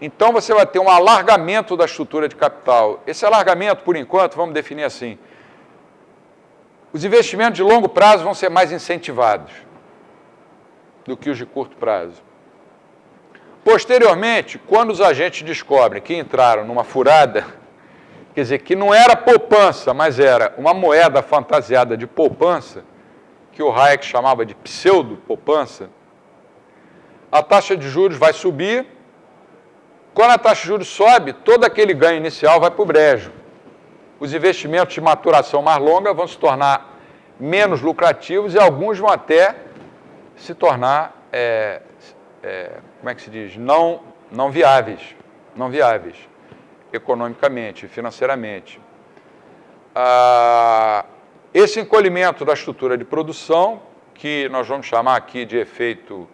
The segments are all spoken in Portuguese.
Então, você vai ter um alargamento da estrutura de capital. Esse alargamento, por enquanto, vamos definir assim, os investimentos de longo prazo vão ser mais incentivados do que os de curto prazo. Posteriormente, quando os agentes descobrem que entraram numa furada, quer dizer, que não era poupança, mas era uma moeda fantasiada de poupança, que o Hayek chamava de pseudo-poupança, a taxa de juros vai subir. Quando a taxa de juros sobe, todo aquele ganho inicial vai para o brejo. Os investimentos de maturação mais longa vão se tornar menos lucrativos e alguns vão até se tornar, como é que se diz, não viáveis economicamente, financeiramente. Esse encolhimento da estrutura de produção, que nós vamos chamar aqui de efeito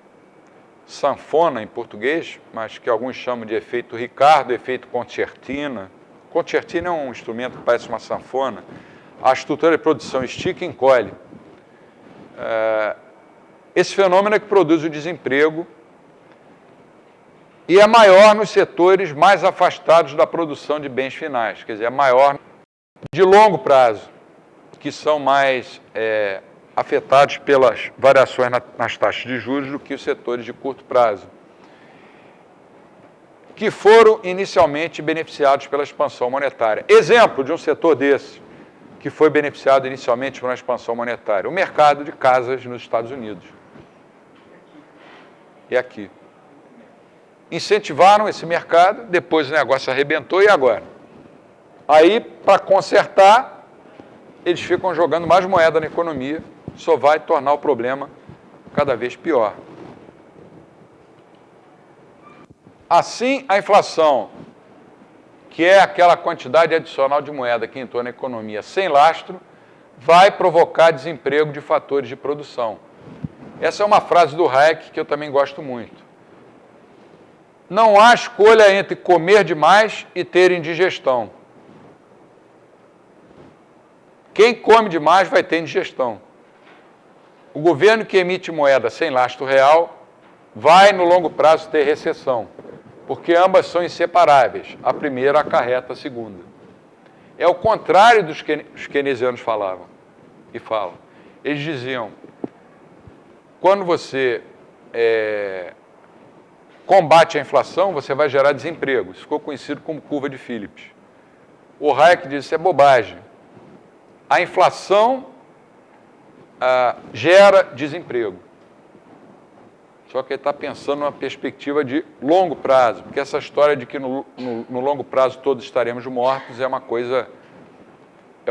sanfona em português, mas que alguns chamam de efeito Ricardo, efeito concertina. Concertina é um instrumento que parece uma sanfona. A estrutura de produção estica e encolhe. Esse fenômeno é que produz o desemprego e é maior nos setores mais afastados da produção de bens finais, quer dizer, é maior de longo prazo, que são mais afetados pelas variações nas taxas de juros do que os setores de curto prazo, que foram inicialmente beneficiados pela expansão monetária. Exemplo de um setor desse, que foi beneficiado inicialmente por uma expansão monetária, o mercado de casas nos Estados Unidos. E aqui. Incentivaram esse mercado, depois o negócio arrebentou, e agora? Aí, para consertar, eles ficam jogando mais moeda na economia, só vai tornar o problema cada vez pior. Assim, a inflação, que é aquela quantidade adicional de moeda que entrou na economia sem lastro, vai provocar desemprego de fatores de produção. Essa é uma frase do Hayek que eu também gosto muito. Não há escolha entre comer demais e ter indigestão. Quem come demais vai ter indigestão. O governo que emite moeda sem lastro real vai, no longo prazo, ter recessão, porque ambas são inseparáveis. A primeira acarreta a segunda. É o contrário dos que os keynesianos falavam e falam. Eles diziam, quando você combate a inflação, você vai gerar desemprego. Isso ficou conhecido como curva de Phillips. O Hayek disse, isso é bobagem. A inflação gera desemprego. Só que ele está pensando numa perspectiva de longo prazo, porque essa história de que no longo prazo todos estaremos mortos é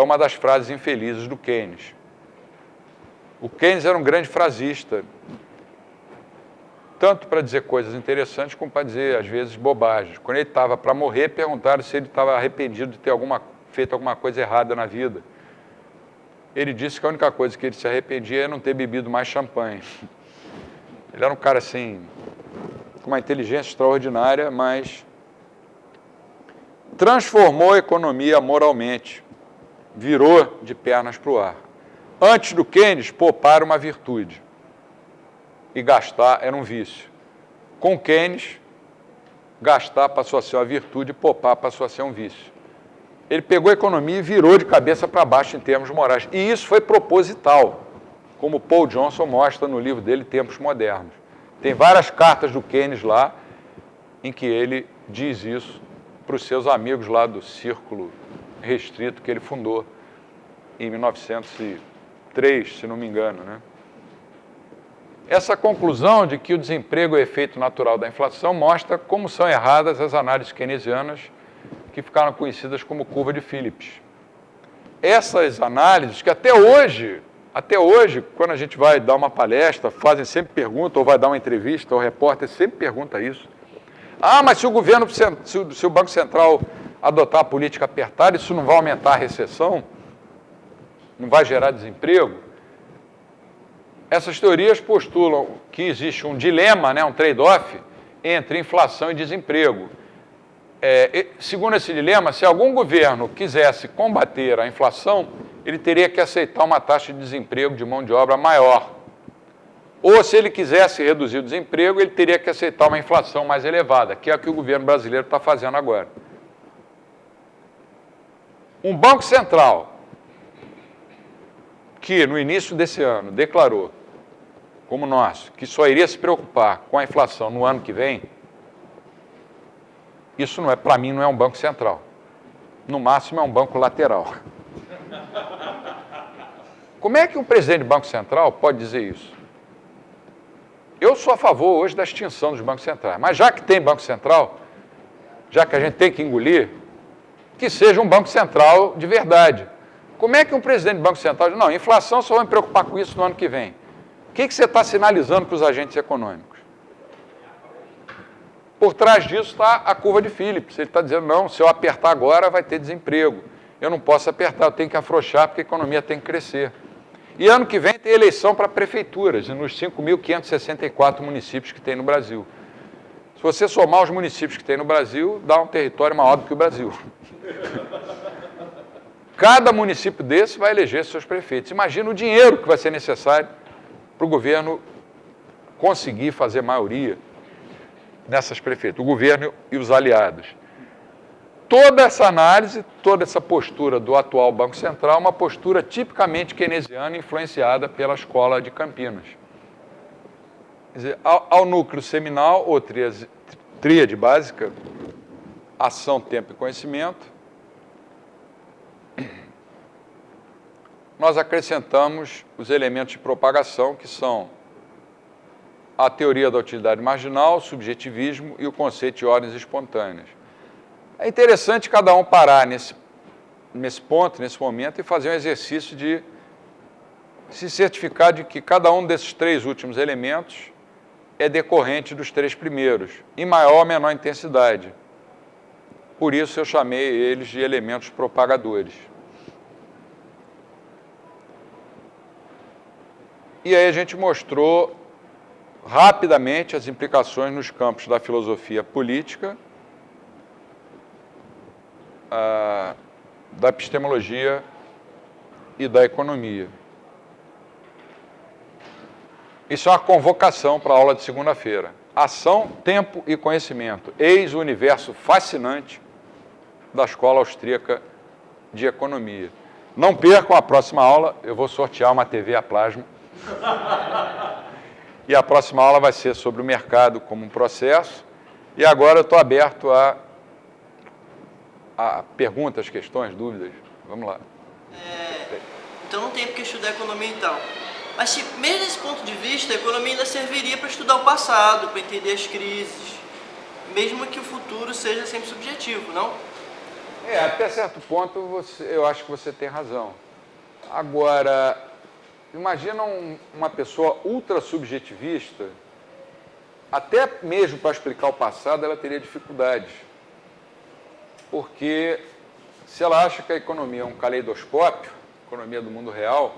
uma das frases infelizes do Keynes. O Keynes era um grande frasista, tanto para dizer coisas interessantes como para dizer, às vezes, bobagens. Quando ele estava para morrer, perguntaram se ele estava arrependido de ter feito alguma coisa errada na vida. Ele disse que a única coisa que ele se arrependia é não ter bebido mais champanhe. Ele era um cara, assim, com uma inteligência extraordinária, mas transformou a economia moralmente, virou de pernas para o ar. Antes do Keynes, poupar era uma virtude e gastar era um vício. Com Keynes, gastar passou a ser uma virtude e poupar passou a ser um vício. Ele pegou a economia e virou de cabeça para baixo em termos morais. E isso foi proposital, como Paul Johnson mostra no livro dele, Tempos Modernos. Tem várias cartas do Keynes lá, em que ele diz isso para os seus amigos lá do círculo restrito que ele fundou em 1903, se não me engano, né? Essa conclusão de que o desemprego é efeito natural da inflação mostra como são erradas as análises keynesianas que ficaram conhecidas como curva de Phillips. Essas análises que até hoje, quando a gente vai dar uma palestra, fazem sempre pergunta, ou vai dar uma entrevista, o repórter sempre pergunta isso. Mas se o Banco Central adotar a política apertada, isso não vai aumentar a recessão? Não vai gerar desemprego? Essas teorias postulam que existe um dilema, né, um trade-off, entre inflação e desemprego. Segundo esse dilema, se algum governo quisesse combater a inflação, ele teria que aceitar uma taxa de desemprego de mão de obra maior. Ou, se ele quisesse reduzir o desemprego, ele teria que aceitar uma inflação mais elevada, que é o que o governo brasileiro está fazendo agora. Um Banco Central que, no início desse ano, declarou, como o nosso, que só iria se preocupar com a inflação no ano que vem, isso, não é, para mim, não é um banco central. No máximo, é um banco lateral. Como é que um presidente de Banco Central pode dizer isso? Eu sou a favor hoje da extinção dos bancos centrais, mas já que tem Banco Central, já que a gente tem que engolir, que seja um Banco Central de verdade. Como é que um presidente de Banco Central diz, não, inflação só vai me preocupar com isso no ano que vem? O que você está sinalizando para os agentes econômicos? Por trás disso está a curva de Phillips. Ele está dizendo, não, se eu apertar agora vai ter desemprego. Eu não posso apertar, eu tenho que afrouxar porque a economia tem que crescer. E ano que vem tem eleição para prefeituras, nos 5.564 municípios que tem no Brasil. Se você somar os municípios que tem no Brasil, dá um território maior do que o Brasil. Cada município desse vai eleger seus prefeitos. Imagina o dinheiro que vai ser necessário para o governo conseguir fazer maioria nessas prefeituras, o governo e os aliados. Toda essa análise, toda essa postura do atual Banco Central é uma postura tipicamente keynesiana, influenciada pela Escola de Campinas. Quer dizer, ao núcleo seminal, ou tríade básica, ação, tempo e conhecimento, nós acrescentamos os elementos de propagação, que são a teoria da utilidade marginal, o subjetivismo e o conceito de ordens espontâneas. É interessante cada um parar nesse ponto, nesse momento, e fazer um exercício de se certificar de que cada um desses três últimos elementos é decorrente dos três primeiros, em maior ou menor intensidade. Por isso eu chamei eles de elementos propagadores. E aí a gente mostrou rapidamente as implicações nos campos da filosofia política, da epistemologia e da economia. Isso é uma convocação para a aula de segunda-feira. Ação, tempo e conhecimento. Eis o universo fascinante da Escola Austríaca de Economia. Não percam a próxima aula, eu vou sortear uma TV a plasma. E a próxima aula vai ser sobre o mercado como um processo. E agora eu estou aberto a perguntas, questões, dúvidas. Vamos lá. Então não tem porque estudar economia então. Mas se, mesmo desse ponto de vista, a economia ainda serviria para estudar o passado, para entender as crises, mesmo que o futuro seja sempre subjetivo, não? Até certo ponto eu acho que você tem razão. Agora, imagina uma pessoa ultra subjetivista, até mesmo para explicar o passado, ela teria dificuldades. Porque se ela acha que a economia é um caleidoscópio, a economia do mundo real,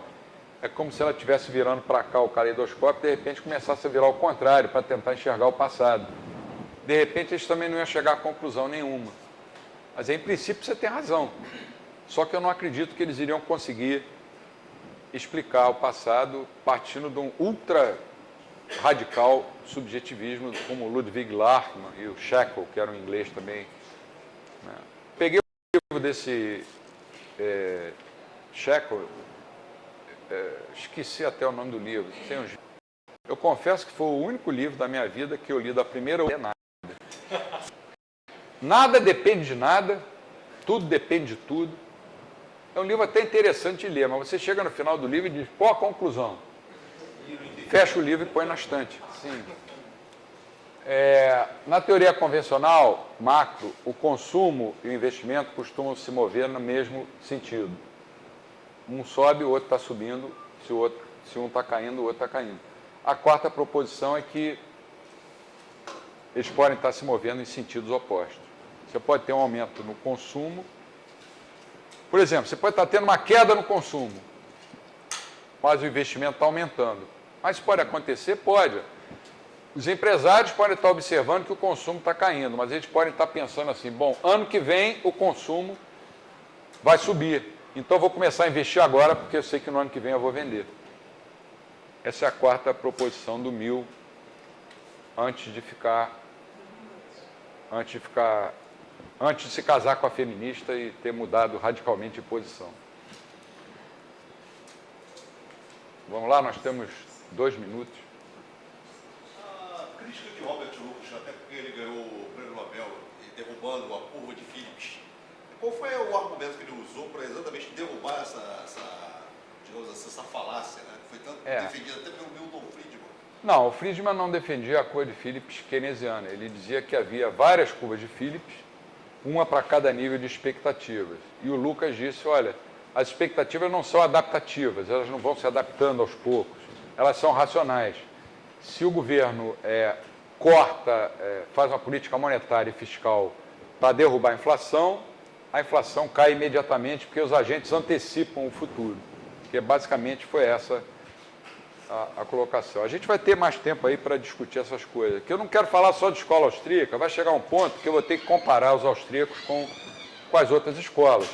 é como se ela estivesse virando para cá o caleidoscópio e de repente começasse a virar ao contrário, para tentar enxergar o passado. De repente eles também não iam chegar a conclusão nenhuma. Mas em princípio você tem razão. Só que eu não acredito que eles iriam conseguir explicar o passado partindo de um ultra radical subjetivismo como Ludwig Larchmann e o Shackle, que era um inglês também. Peguei o livro desse Shackle, esqueci até o nome do livro. Eu confesso que foi o único livro da minha vida que eu li da primeira vez. Nada depende de nada, tudo depende de tudo. É um livro até interessante de ler, mas você chega no final do livro e diz, qual a conclusão? Fecha o livro e põe na estante. Sim. Na teoria convencional, macro, o consumo e o investimento costumam se mover no mesmo sentido. Um sobe, o outro está subindo, se um está caindo, o outro está caindo. A quarta proposição é que eles podem estar se movendo em sentidos opostos. Você pode ter um aumento no consumo. Por exemplo, você pode estar tendo uma queda no consumo, mas o investimento está aumentando. Mas pode acontecer? Pode. Os empresários podem estar observando que o consumo está caindo, mas eles podem estar pensando assim, bom, ano que vem o consumo vai subir, então eu vou começar a investir agora porque eu sei que no ano que vem eu vou vender. Essa é a quarta proposição do Mill, antes de se casar com a feminista e ter mudado radicalmente de posição. Vamos lá, nós temos 2 minutos. A crítica de Robert Lucas, até porque ele ganhou o prêmio Nobel derrubando a curva de Phillips, qual foi o argumento que ele usou para exatamente derrubar digamos assim, essa falácia, né? Que foi tanto defendida até pelo Milton Friedman? Não, o Friedman não defendia a curva de Phillips keynesiana. Ele dizia que havia várias curvas de Phillips, uma para cada nível de expectativas. E o Lucas disse, olha, as expectativas não são adaptativas, elas não vão se adaptando aos poucos, elas são racionais. Se o governo faz uma política monetária e fiscal para derrubar a inflação cai imediatamente porque os agentes antecipam o futuro. Que basicamente foi essa a colocação. A gente vai ter mais tempo aí para discutir essas coisas. Que eu não quero falar só de escola austríaca, vai chegar um ponto que eu vou ter que comparar os austríacos com as outras escolas.